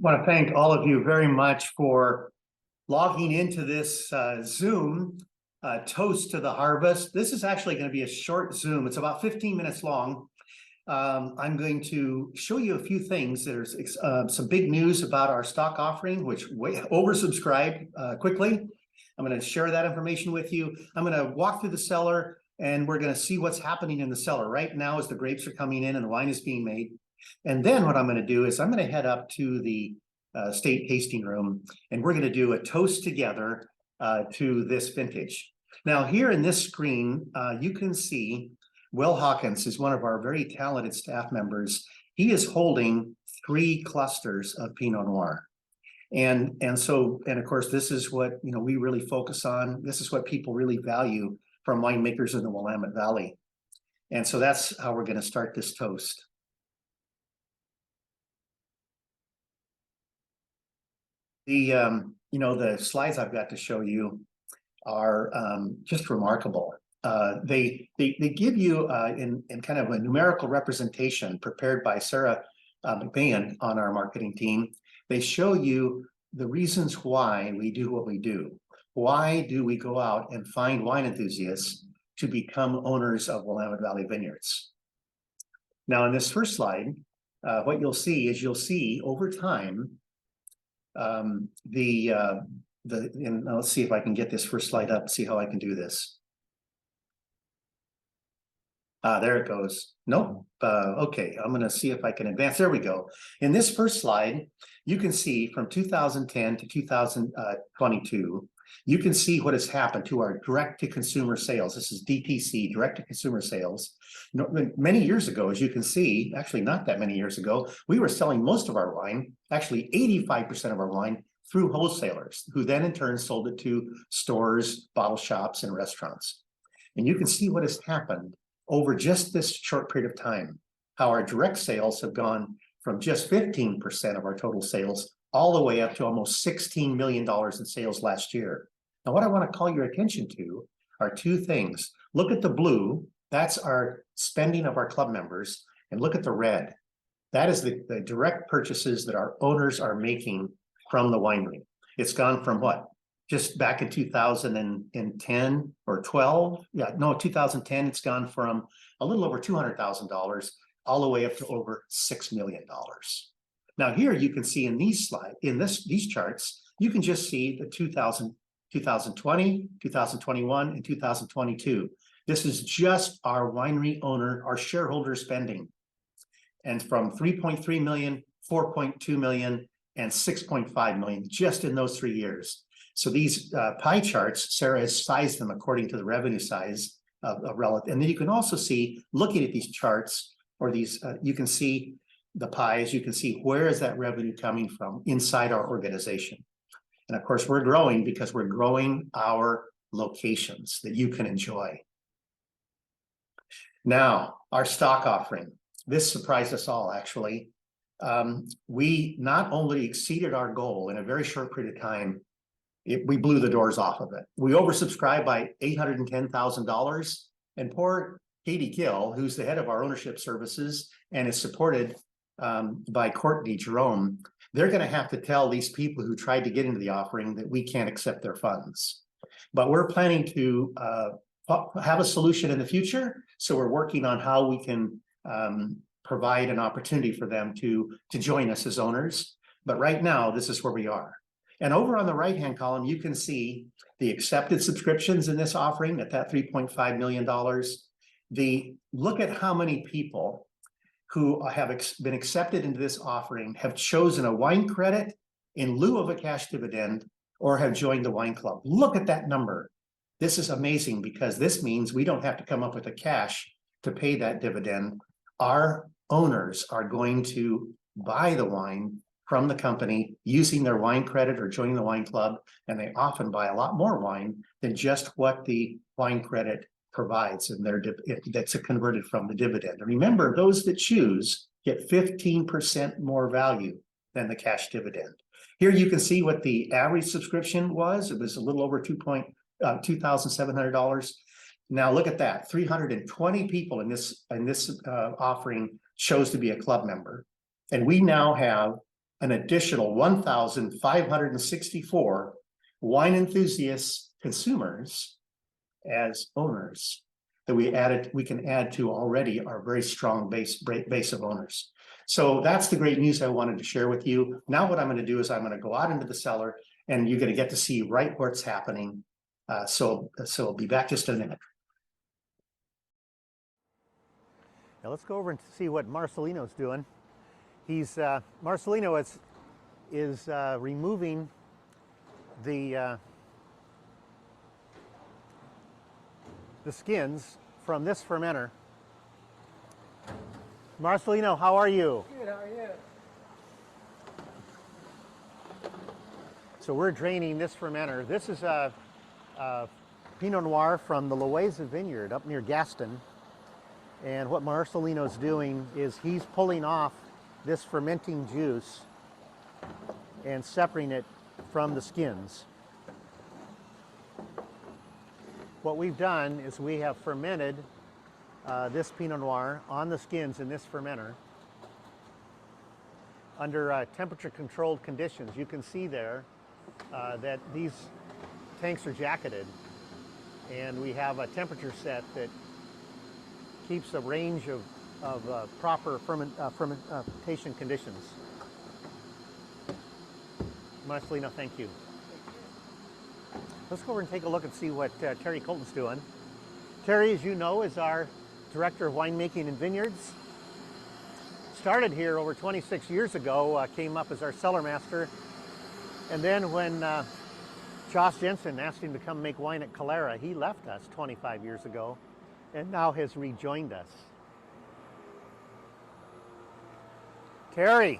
want to thank all of you very much for logging into this Zoom Toast to the Harvest. This is actually going to be a short Zoom. It's about 15 minutes long. I'm going to show you a few things. There's some big news about our stock offering, which oversubscribed quickly. I'm going to share that information with you. I'm going to walk through the cellar, and we're going to see what's happening in the cellar right now as the grapes are coming in and the wine is being made. And then what I'm going to do is I'm going to head up to the state tasting room, and we're going to do a toast together to this vintage. Now, here in this screen, you can see Will Hawkins is one of our very talented staff members. He is holding 3 clusters of Pinot Noir. And of course, this is what we really focus on. This is what people really value from winemakers in the Willamette Valley. And so that's how we're going to start this toast. The slides I've got to show you are just remarkable. They give you in kind of a numerical representation prepared by Sarah McMahon on our marketing team. They show you the reasons why we do what we do. Why do we go out and find wine enthusiasts to become owners of Willamette Valley Vineyards? Now, in this first slide, what you'll see over time, and let's see if I can get this first slide up, see how I can do this. There it goes. Nope. Okay, I'm going to see if I can advance. There we go. In this first slide, you can see from 2010 to 2022, you can see what has happened to our direct-to-consumer sales. This is DTC, direct-to-consumer sales. Many years ago, as you can see, actually not that many years ago, we were selling most of our wine, actually 85% of our wine, through wholesalers, who then in turn sold it to stores, bottle shops, and restaurants. And you can see what has happened over just this short period of time, how our direct sales have gone from just 15% of our total sales all the way up to almost $16 million in sales last year. Now, what I want to call your attention to are 2 things. Look at the blue, that's our spending of our club members, and look at the red. That is the direct purchases that our owners are making from the winery. It's gone from what? Just back in 2010 or 12? Yeah, no, 2010, it's gone from a little over $200,000 all the way up to over $6 million. Now here you can see in these these charts, you can just see the 2020, 2021, and 2022. This is just our winery owner, our shareholder spending. And from 3.3 million, 4.2 million, and 6.5 million just in those 3 years. So these pie charts, Sarah has sized them according to the revenue size of relative. And then you can also see, looking at these charts, or these, you can see the pies, you can see where is that revenue coming from inside our organization. And of course, we're growing because we're growing our locations that you can enjoy. Now, our stock offering. This surprised us all, actually. We not only exceeded our goal in a very short period of time, we blew the doors off of it. We oversubscribed by $810,000, and poor Katie Gill, who's the head of our ownership services and is supported by Courtney Jerome, they're going to have to tell these people who tried to get into the offering that we can't accept their funds. But we're planning to have a solution in the future, so we're working on how we can provide an opportunity for them to join us as owners. But right now, this is where we are. And over on the right-hand column, you can see the accepted subscriptions in this offering at that $3.5 million. Look at how many people who have been accepted into this offering have chosen a wine credit in lieu of a cash dividend or have joined the wine club. Look at that number. This is amazing because this means we don't have to come up with the cash to pay that dividend. Our owners are going to buy the wine from the company using their wine credit or joining the wine club, and they often buy a lot more wine than just what the wine credit provides, and that's converted from the dividend. And remember, those that choose get 15% more value than the cash dividend. Here you can see what the average subscription was. It was a little over $2,700. Now look at that, 320 people in this offering chose to be a club member. And we now have an additional 1,564 wine enthusiasts, consumers as owners that we can add to already our very strong base of owners. So that's the great news I wanted to share with you. Now what I'm going to do is I'm going to go out into the cellar, and you're going to get to see right what's happening. So I'll be back just in a minute. Now let's go over and see what Marcelino's doing. Marcelino is removing the skins from this fermenter. Marcelino, how are you? Good, how are you? So we're draining this fermenter. This is a Pinot Noir from the Loaiza Vineyard up near Gaston. And what Marcelino's doing is he's pulling off this fermenting juice and separating it from the skins. What we've done is we have fermented this Pinot Noir on the skins in this fermenter under temperature-controlled conditions. You can see there that these tanks are jacketed, and we have a temperature set that keeps a range of proper fermentation conditions. Marcelino, thank you. Let's go over and take a look and see what Terry Colton's doing. Terry, as you know, is our Director of Winemaking and Vineyards. Started here over 26 years ago, came up as our cellar master. And then when Josh Jensen asked him to come make wine at Cellar, he left us 25 years ago and now has rejoined us. Terry,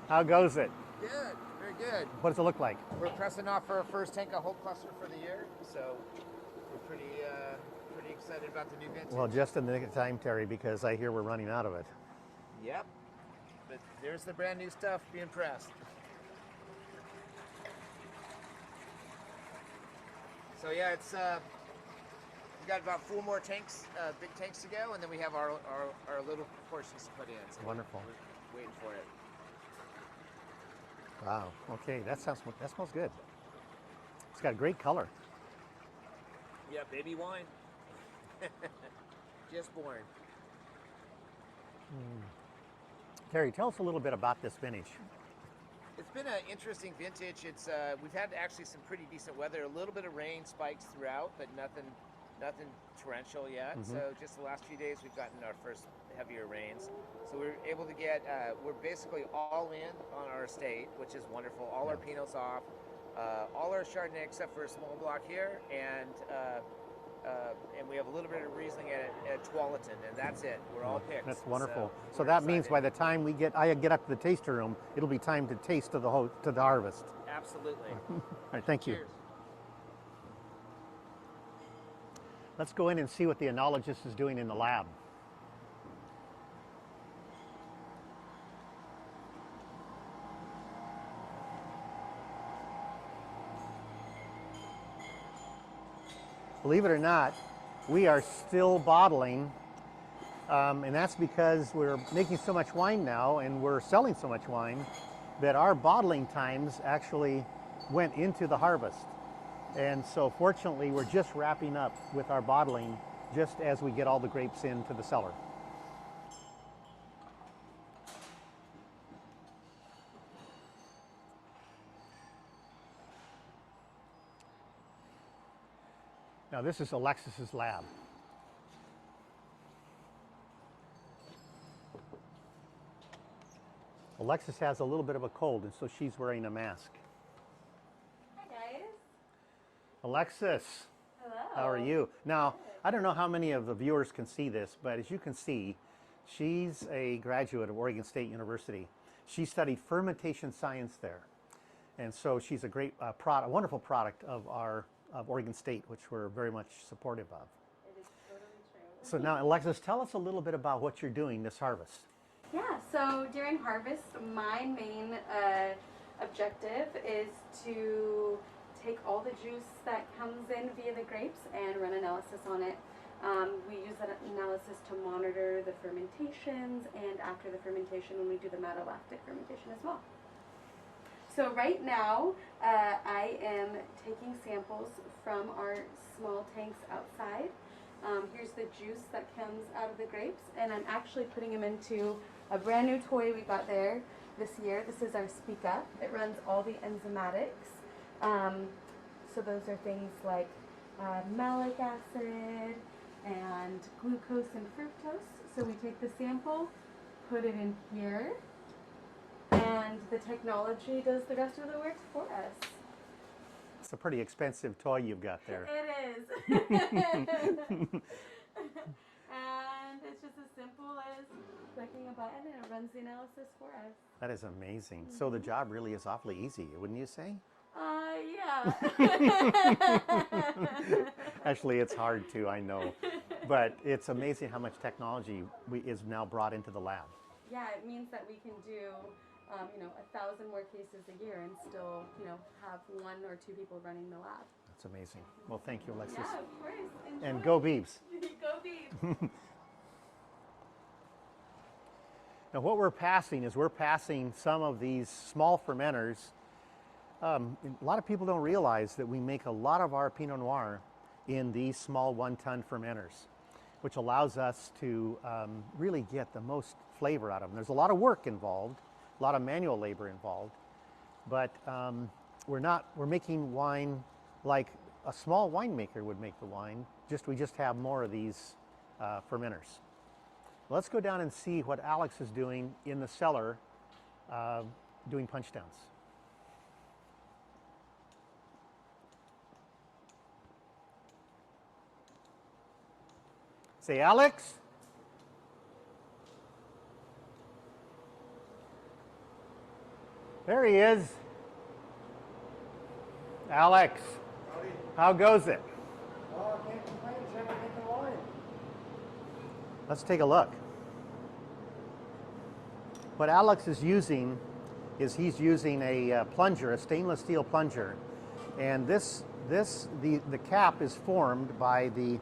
how goes it? Good, very good. What does it look like? We're pressing off our first tank of whole cluster for the year, so we're pretty excited about the new vintage. Well, just in the nick of time, Terry, because I hear we're running out of it. Yep, but there's the brand new stuff being pressed. So yeah, it's we got about 4 more tanks, big tanks to go, and then we have our little portions to put in. So wonderful. We're waiting for it. Wow. Okay, that smells good. It's got a great color. Yeah, baby wine. Just born. Terry, tell us a little bit about this vintage. It's been an interesting vintage. It's we've had actually some pretty decent weather. A little bit of rain spikes throughout, but nothing torrential yet. So just the last few days we've gotten our first heavier rains. So we're able to get we're basically all in on our estate, which is wonderful. All our Pinots off, all our Chardonnay except for a small block here, and we have a little bit of Riesling at Tualatin, and that's it. We're all picked. That's wonderful. So we're that excited. means by the time I get up to the taster room, it'll be time to taste to the harvest. Absolutely. All right, thank you. Cheers. Let's go in and see what the enologist is doing in the lab. Believe it or not, we are still bottling, and that's because we're making so much wine now and we're selling so much wine that our bottling times actually went into the harvest. And so fortunately, we're just wrapping up with our bottling just as we get all the grapes into the cellar. Now this is Alexis's lab. Alexis has a little bit of a cold, and so she's wearing a mask. Hi guys. Alexis, Hello. how are you? Now, I don't know how many of the viewers can see this, but as you can see, she's a graduate of Oregon State University. She studied fermentation science there. And so she's a great product, a wonderful product of Oregon State, which we're very much supportive of. It is totally true. So now, Alexis, tell us a little bit about what you're doing this harvest. Yeah, so during harvest, my main objective is to take all the juice that comes in via the grapes and run analysis on it. We use that analysis to monitor the fermentations, and after the fermentation when we do the malolactic fermentation as well. So right now, I am taking samples from our small tanks outside. Here's the juice that comes out of the grapes, and I'm actually putting them into a brand new toy we got there this year. This is our Speak Up. It runs all the enzymatics. So those are things like malic acid and glucose and fructose. So we take the sample, put it in here, and the technology does the rest of the work for us. It's a pretty expensive toy you've got there. It is. And it's just as simple as clicking a button and it runs the analysis for us. That is amazing. So the job really is awfully easy, wouldn't you say? Yeah. Actually, it's hard too, I know. But it's amazing how much technology is now brought into the lab. Yeah, it means that we can do 1,000 more cases a year and still, have 1 or 2 people running the lab. That's amazing. Well, thank you, Alexis. Yeah, of course. Enjoy. And go Beebs. Go Beebs. Now what we're passing some of these small fermenters. A lot of people don't realize that we make a lot of our Pinot Noir in these small 1-ton fermenters, which allows us to really get the most flavor out of them. There's a lot of work involved, a lot of manual labor involved, but we're making wine like a small winemaker would make the wine. We just have more of these fermenters. Let's go down and see what Alex is doing in the cellar, doing punch downs. Say, Alex. There he is. Alex, Howdy. how goes it? Oh, I can't complain, Jim. I'm making wine. Let's take a look. What Alex is using is he's using a plunger, a stainless steel plunger, and the cap is formed by the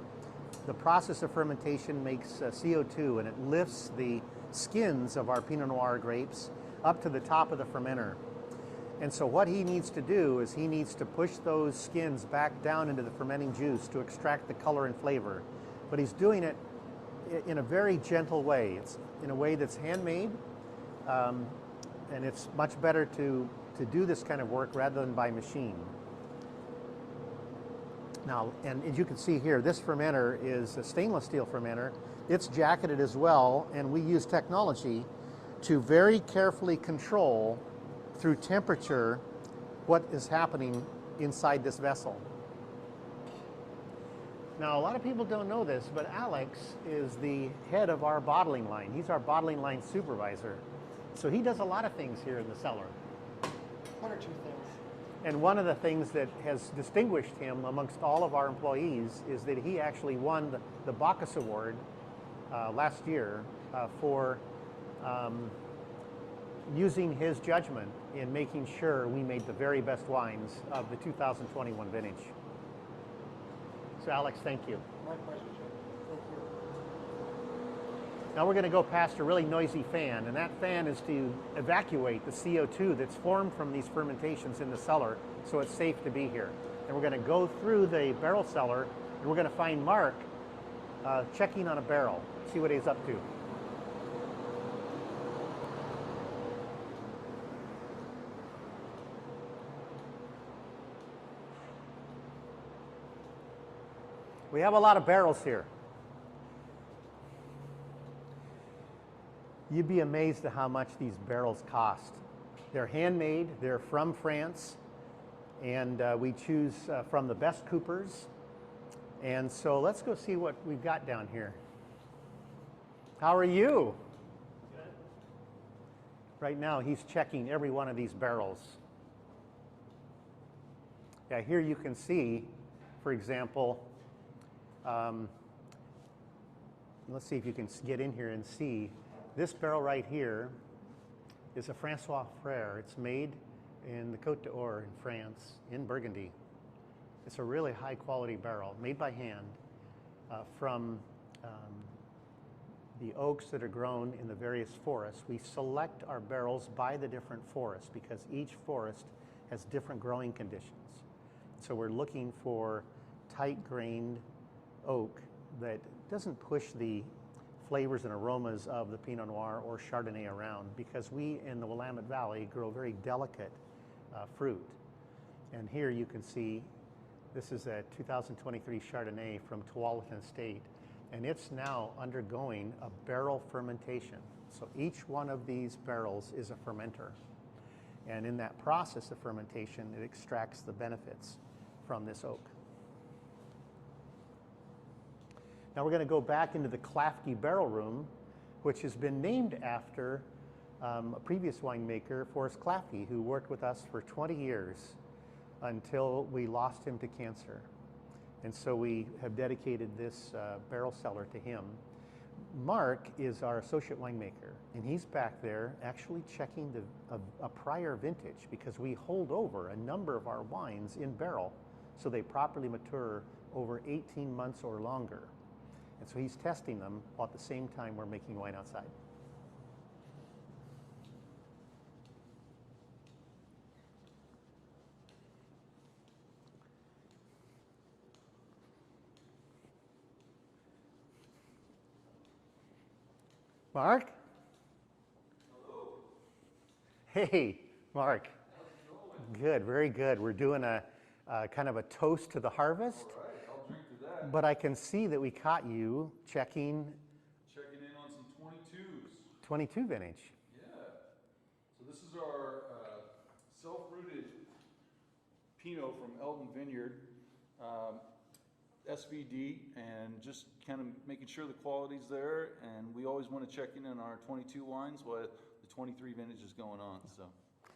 process of fermentation makes CO2, and it lifts the skins of our Pinot Noir grapes up to the top of the fermenter. And so what he needs to do is he needs to push those skins back down into the fermenting juice to extract the color and flavor. But he's doing it in a very gentle way. It's in a way that's handmade, and it's much better to do this kind of work rather than by machine. Now, and as you can see here, this fermenter is a stainless steel fermenter. It's jacketed as well, and we use technology to very carefully control through temperature what is happening inside this vessel. Now, a lot of people don't know this, but Alex is the head of our bottling line. He's our bottling line supervisor. So he does a lot of things here in the cellar. 1 or 2 things. And one of the things that has distinguished him amongst all of our employees is that he actually won the Bacchus Award last year for using his judgment in making sure we made the very best wines of the 2021 vintage. So Alex, thank you. My pleasure, Jim. Thank you. Now we're going to go past a really noisy fan, and that fan is to evacuate the CO2 that's formed from these fermentations in the cellar, so it's safe to be here. And we're going to go through the barrel cellar, and we're going to find Mark checking on a barrel, see what he's up to. We have a lot of barrels here. You'd be amazed at how much these barrels cost. They're handmade, they're from France, and we choose from the best coopers. And so let's go see what we've got down here. How are you? Good. Right now he's checking every one of these barrels. Yeah, here you can see, for example, let's see if you can get in here and see. This barrel right here is a Francois Frère. It's made in the Côte d'Or in France, in Burgundy. It's a really high quality barrel, made by hand. from the oaks that are grown in the various forests. We select our barrels by the different forests because each forest has different growing conditions. So we're looking for tight-grained oak that doesn't push the flavors and aromas of the Pinot Noir or Chardonnay around, because we in the Willamette Valley grow very delicate fruit. And here you can see this is a 2023 Chardonnay from Tualatin Estate, and it's now undergoing a barrel fermentation. So each one of these barrels is a fermenter. And in that process of fermentation, it extracts the benefits from this oak. Now we're going to go back into the Clafke barrel room, which has been named after a previous winemaker, Forrest Clafke, who worked with us for 20 years until we lost him to cancer. And so we have dedicated this barrel cellar to him. Mark is our associate winemaker, and he's back there actually checking a prior vintage, because we hold over a number of our wines in barrel so they properly mature over 18 months or longer. And so he's testing them while at the same time we're making wine outside. Mark? Hello. Hey, Mark. Good, very good. We're doing a kind of a toast to the harvest. All right, I'll drink to that. But I can see that we caught you checking Checking in on some 22s. 22 vintage. Yeah. So this is our self-rooted Pinot from Elton Vineyard, SVD, and just kind of making sure the quality's there. And we always want to check in on our 22 wines while the 23 vintage is going on.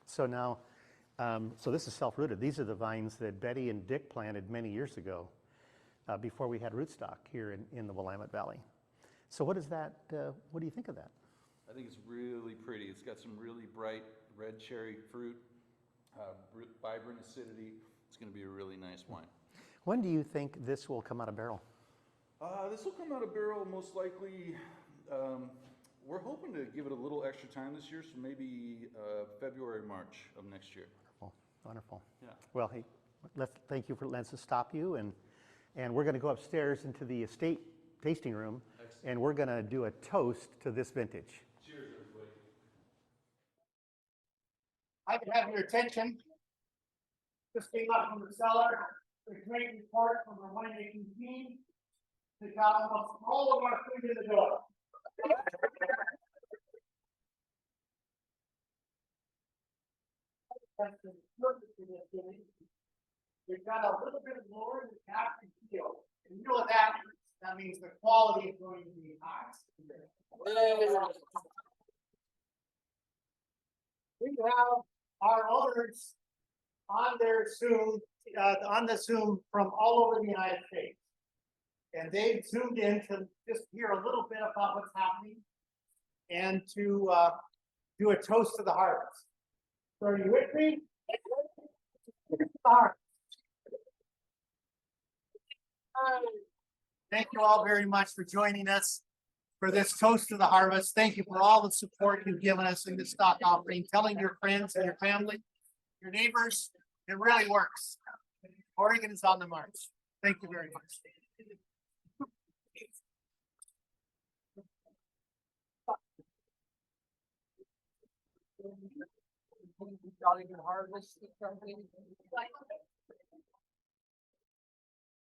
So now, so this is self-rooted. These are the vines that Betty and Dick planted many years ago, before we had rootstock here in the Willamette Valley. So what is that, what do you think of that? I think it's really pretty. It's got some really bright red cherry fruit, vibrant acidity. It's going to be a really nice wine. When do you think this will come out of barrel? This will come out of barrel most likely. We're hoping to give it a little extra time this year, so maybe February, March of next year. Wonderful, wonderful. Yeah. Well, hey, thank you for letting us stop you, and we're going to go upstairs into the estate tasting room, and we're going to do a toast to this vintage. Cheers, everybody. I could have your attention. Just came up from the cellar. A great report from our winemaking team. They got almost all of our food in the door. We've got a little bit of lower than half the yield. And you know what that means? That means the quality is going to be high. We have our owners on their Zoom, on the Zoom from all over the United States. And they've zoomed in to just hear a little bit about what's happening and to do a toast to the harvest. So are you with me? Thank you all very much for joining us for this toast to the harvest. Thank you for all the support you've given us in this stock offering, telling your friends and your family, your neighbors. It really works. Oregon is on the march. Thank you very much. Jolly good harvest.